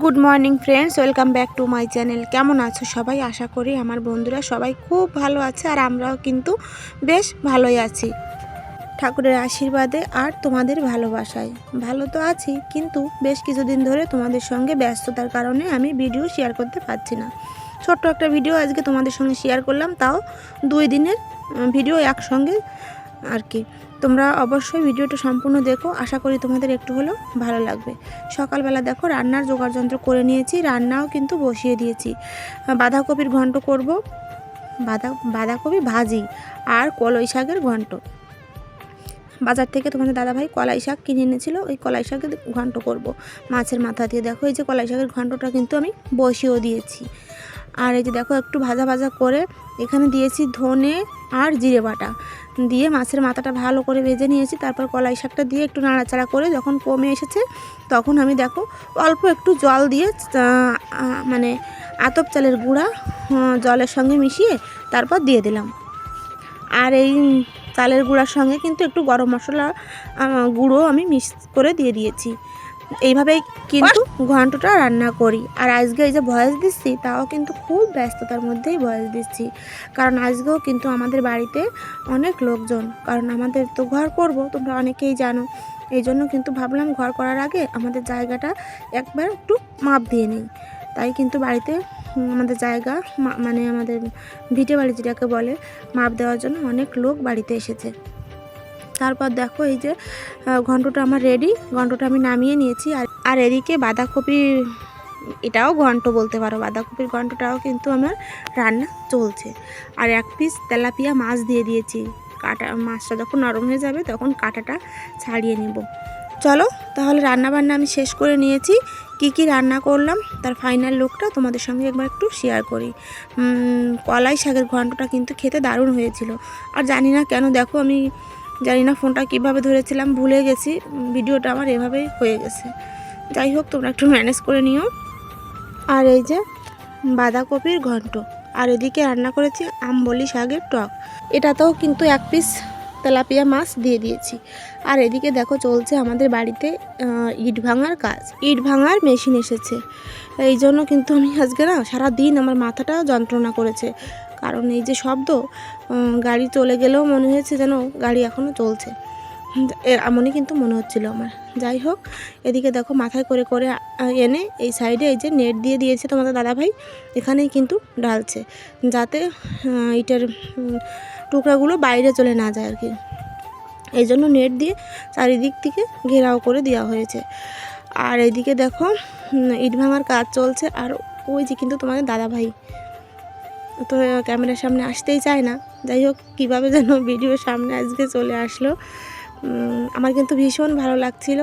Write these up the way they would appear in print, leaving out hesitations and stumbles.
Good morning friends, welcome back to my channel. কেমন আছো সবাই? আশা করি আমার বন্ধুরা সবাই খুব ভালো আছে আর আমরাও কিন্তু বেশ ভালোই আছি ঠাকুরের আশীর্বাদে আর তোমাদের ভালোবাসায়। ভালো তো আছি, কিন্তু বেশ কিছুদিন ধরে তোমাদের সঙ্গে ব্যস্ততার কারণে আমি ভিডিও শেয়ার করতে পারছি না। ছোট্ট একটা ভিডিও আজকে তোমাদের সঙ্গে শেয়ার করলাম, তাও 2 দিনের ভিডিও একসঙ্গে আর কি। তোমরা অবশ্যই ভিডিওটা সম্পূর্ণ দেখো, আশা করি তোমাদের একটু হলেও ভালো লাগবে। সকালবেলা দেখো রান্নার জোগাড়যন্ত্র করে নিয়েছি, রান্নাও কিন্তু বসিয়ে দিয়েছি। বাঁধাকপির ঘন্ট করব, বাঁধাকপি ভাজি আর কলই শাকের ঘন্ট। বাজার থেকে তোমাদের দাদাভাই কলাই শাক কিনে এনেছিল, ওই কলাই শাকের ঘন্ট করব মাছের মাথা দিয়ে। দেখো এই যে কলাই শাকের ঘন্টটা কিন্তু আমি বসিয়েও দিয়েছি। আর এই যে দেখো একটু ভাজা ভাজা করে এখানে দিয়েছি ধনে আর জিরে বাটা দিয়ে মাছের মাথাটা ভালো করে ভেজে নিয়েছি। তারপর কলাই শাকটা দিয়ে একটু নাড়াচাড়া করে যখন কমে এসেছে তখন আমি দেখো অল্প একটু জল দিয়ে মানে আতপ চালের গুঁড়া জলের সঙ্গে মিশিয়ে তারপর দিয়ে দিলাম। আর এই চালের গুঁড়ার সঙ্গে কিন্তু একটু গরম মশলা গুঁড়ো আমি মিক্স করে দিয়ে দিয়েছি। এইভাবেই কিন্তু ঘন্টটা রান্না করি। আর আজকে এই যে ভয়েস দিচ্ছি, তাও কিন্তু খুব ব্যস্ততার মধ্যেই ভয়েস দিচ্ছি, কারণ আজকেও কিন্তু আমাদের বাড়িতে অনেক লোকজন, কারণ আমাদের তো ঘর করব, তোমরা অনেকেই জানো। এই জন্য কিন্তু ভাবলাম ঘর করার আগে আমাদের জায়গাটা একবার একটু মাপ দিয়ে নিই। তাই কিন্তু বাড়িতে আমাদের জায়গা মানে আমাদের ভিটে বাড়ি যেটাকে বলে, মাপ দেওয়ার জন্য অনেক লোক বাড়িতে এসেছে। তারপর দেখো এই যে ঘন্টটা আমার রেডি, ঘন্টটা আমি নামিয়ে নিয়েছি। আর এদিকে বাঁধাকপি, এটাও ঘন্ট বলতে পারো, বাঁধাকপির ঘন্টটাও কিন্তু আমার রান্না চলছে। আর 1 পিস তেলাপিয়া মাছ দিয়ে দিয়েছি। কাটা মাছটা যখন নরম হয়ে যাবে তখন কাঁটাটা ছাড়িয়ে নেব। চলো তাহলে রান্নাবান্না আমি শেষ করে নিয়েছি। কি রান্না করলাম তার ফাইনাল লুকটা তোমাদের সঙ্গে একবার একটু শেয়ার করি। কলাই শাকের ঘন্টটা কিন্তু খেতে দারুণ হয়েছিল। আর জানি না কেন, দেখো আমি জানি না ফোনটা কিভাবে ধরেছিলাম, ভুলে গেছি। ভিডিওটা আমার এভাবেই হয়ে গেছে। যাই হোক, তোমরা একটু ম্যানেজ করে নিও। আর এই যে বাঁধাকপির ঘন্ট, আর এদিকে রান্না করেছি আমবলি শাকের টক। এটাতেও কিন্তু 1 পিস তেলাপিয়া মাছ দিয়ে দিয়েছি। আর এদিকে দেখো চলছে আমাদের বাড়িতে ইট ভাঙার কাজ। ইট ভাঙার মেশিন এসেছে, এই জন্য কিন্তু আমি আজকে না সারাদিন আমার মাথাটা যন্ত্রণা করেছে। কারণ এই যে শব্দ, গাড়ি চলে গেলেও মনে হয়েছে যেন গাড়ি এখনও চলছে, এমনই কিন্তু মনে হচ্ছিল আমার। যাই হোক, এদিকে দেখো মাথায় করে করে এনে এই সাইডে এই যে নেট দিয়ে দিয়েছে তোমাদের দাদাভাই, এখানেই কিন্তু ঢালছে যাতে ইটের টুকরাগুলো বাইরে চলে না যায় আর কি। এই জন্য নেট দিয়ে চারিদিক থেকে ঘেরাও করে দেওয়া হয়েছে। আর এইদিকে দেখো ইট ভাঙার কাজ চলছে। আর ওই যে কিন্তু তোমাদের দাদাভাই তো ক্যামেরার সামনে আসতেই চায় না। যাই হোক, কীভাবে যেন ভিডিওর সামনে আজকে চলে আসলো। আমার কিন্তু ভীষণ ভালো লাগছিল।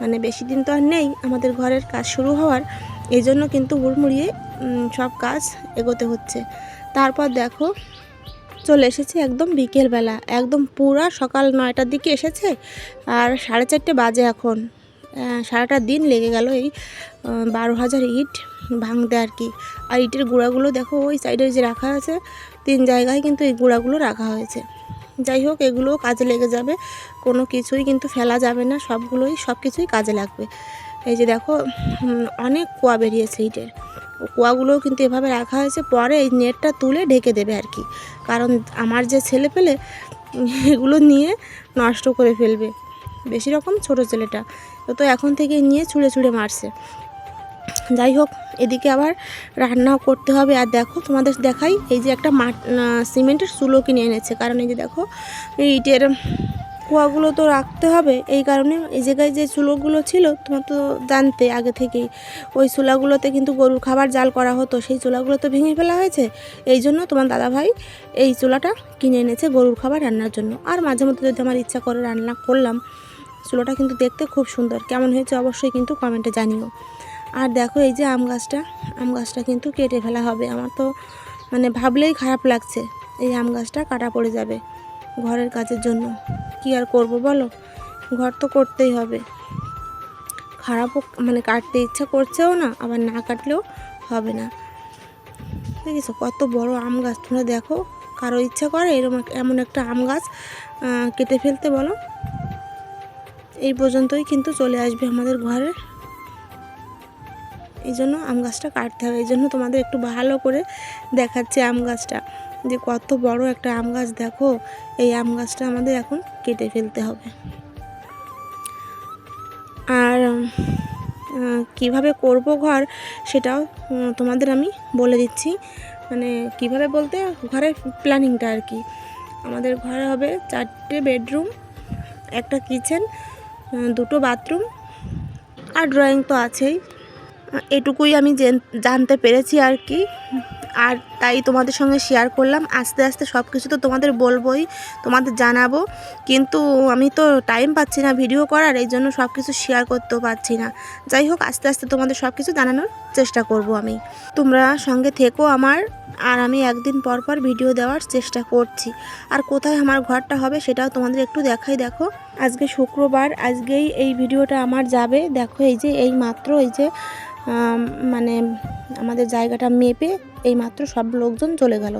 মানে বেশি দিন তো আর নেই আমাদের ঘরের কাজ শুরু হওয়ার, এই জন্য কিন্তু হুড়মুড়িয়ে সব কাজ এগোতে হচ্ছে। তারপর দেখো চলে এসেছে একদম বিকেলবেলা, একদম পুরা সকাল 9টার দিকে এসেছে আর 4:30 বাজে এখন। সারাটা দিন লেগে গেল এই 12,000 ইট ভাঙতে আর কি। আর ইটের গুঁড়াগুলো দেখো ওই সাইডে যে রাখা আছে, 3 জায়গায় কিন্তু এই গুঁড়াগুলো রাখা হয়েছে। যাই হোক, এগুলোও কাজে লেগে যাবে, কোনো কিছুই কিন্তু ফেলা যাবে না, সব কিছুই কাজে লাগবে। এই যে দেখো অনেক কুয়া বেরিয়েছে ইটের, কুয়াগুলোও কিন্তু এভাবে রাখা হয়েছে, পরে এই নেটটা তুলে ঢেকে দেবে আর কি। কারণ আমার যে ছেলে পেলে এগুলো নিয়ে নষ্ট করে ফেলবে, বেশি রকম ছোট ছেলেটা তো এখন থেকে নিয়ে ছুঁড়ে ছুঁড়ে মারছে। যাই হোক, এদিকে আবার রান্নাও করতে হবে। আর দেখো তোমাদের দেখাই, এই যে একটা সিমেন্টের চুলো কিনে এনেছে, কারণ এই যে দেখো ইটের কুয়াগুলো তো রাখতে হবে, এই কারণে এই জায়গায় যে চুলোগুলো ছিল তোমার তো জানতে আগে থেকেই, ওই চুলাগুলোতে কিন্তু গরুর খাবার জাল করা হতো, সেই চুলাগুলো তো ভেঙে ফেলা হয়েছে। এই জন্য তোমার দাদাভাই এই চুলাটা কিনে এনেছে গরুর খাবার রান্নার জন্য। আর মাঝে মধ্যে যদি আমার ইচ্ছা করে রান্না করলাম। চুলোটা কিন্তু দেখতে খুব সুন্দর, কেমন হয়েছে অবশ্যই কিন্তু কমেন্টে জানিও। আর দেখো এই যে আম গাছটা কিন্তু কেটে ফেলা হবে। আমার তো মানে ভাবলেই খারাপ লাগছে, এই আম গাছটা কাটা পড়ে যাবে ঘরের কাজের জন্য। কি আর করব বলো, ঘর তো করতেই হবে। খারাপও মানে কাটতে ইচ্ছা করছেও না, আবার না কাটলেও হবে না। দেখেছো কত বড় আম গাছ, তোমরা দেখো, কারো ইচ্ছা করে এমন একটা আম গাছ কেটে ফেলতে বলো? এই পর্যন্তই কিন্তু চলে আসবে আমাদের ঘরের। এই জন্য আম গাছটা কাটতে হবে। এই জন্য তোমাদের একটু ভালো করে দেখাচ্ছি আম গাছটা, যে কত বড় একটা আম গাছ দেখো। এই আম গাছটা আমাদের এখন কেটে ফেলতে হবে। আর কিভাবে করব ঘর সেটাও তোমাদের আমি বলে দিচ্ছি। মানে কিভাবে বলতে, ঘরের প্ল্যানিংটা আর কি। আমাদের ঘরে হবে 4টে বেডরুম, একটা কিচেন, 2টো বাথরুম, আর ড্রয়িং তো আছেই। এটুকুই আমি জানতে পেরেছি আর কি। আর তাই তোমাদের সঙ্গে শেয়ার করলাম। আস্তে আস্তে সব কিছু তো তোমাদের বলবোই, তোমাদের জানাবো, কিন্তু আমি তো টাইম পাচ্ছি না ভিডিও করার, এই জন্য সব কিছু শেয়ার করতেও পারছি না। যাই হোক, আস্তে আস্তে তোমাদের সব কিছু জানানোর চেষ্টা করব আমি। তোমরা সঙ্গে থেকো আমার, আর আমি একদিন পর পর ভিডিও দেওয়ার চেষ্টা করছি। আর কোথায় আমার ঘরটা হবে সেটাও তোমাদের একটু দেখাই। দেখো আজকে শুক্রবার, আজকেই এই ভিডিওটা আমার যাবে। দেখো এই যে এই মাত্র এই যে মানে আমাদের জায়গাটা মেপে এই মাত্র সব লোকজন চলে গেল।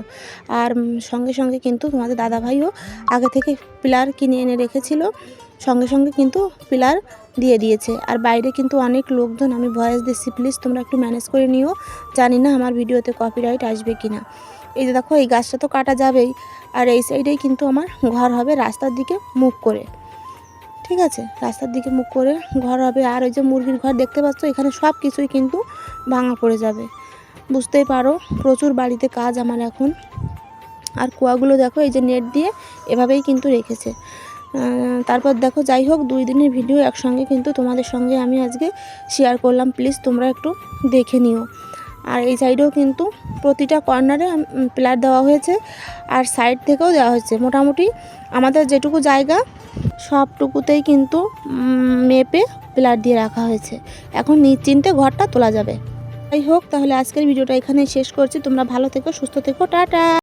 আর সঙ্গে সঙ্গে কিন্তু তোমাদের দাদাভাইও আগে থেকে পিলার কিনে এনে রেখেছিল, সঙ্গে সঙ্গে কিন্তু পিলার দিয়ে দিয়েছে। আর বাইরে কিন্তু অনেক লোকজন, আমি ভয়েস দিচ্ছি, প্লিজ তোমরা একটু ম্যানেজ করে নিও। জানি না আমার ভিডিওতে কপিরাইট আসবে কিনা। এই যে দেখো এই গাছটা তো কাটা যাবেই, আর এই সাইডেই কিন্তু আমার ঘর হবে রাস্তার দিকে মুখ করে। ঠিক আছে, রাস্তার দিকে মুখ করে ঘর হবে। আর ওই যে মুরগির ঘর দেখতে পাচ্ছ, এখানে সব কিছুই কিন্তু ভাঙা পড়ে যাবে। বুঝতেই পারো প্রচুর বাড়িতে কাজ আমার এখন। আর কুয়াগুলো দেখো এই যে নেট দিয়ে এভাবেই কিন্তু রেখেছে। তারপর দেখো, যাই হোক 2 দিনের ভিডিও একসঙ্গে কিন্তু তোমাদের সঙ্গে আমি আজকে শেয়ার করলাম। প্লিজ তোমরা একটু দেখে নিও। আর এই সাইডেও কিন্তু প্রতিটা কর্নারে পিলার দেওয়া হয়েছে, আর সাইড থেকেও দেওয়া হয়েছে। মোটামুটি আমাদের যেটুকু জায়গা সবটুকুতেই কিন্তু মেপে পিলার দিয়ে রাখা হয়েছে। এখন নিশ্চিন্তে ঘরটা তোলা যাবে। যাই হোক, তাহলে আজকের ভিডিওটা এখানে শেষ করছি। তোমরা ভালো থেকো, সুস্থ থেকো, টাটা।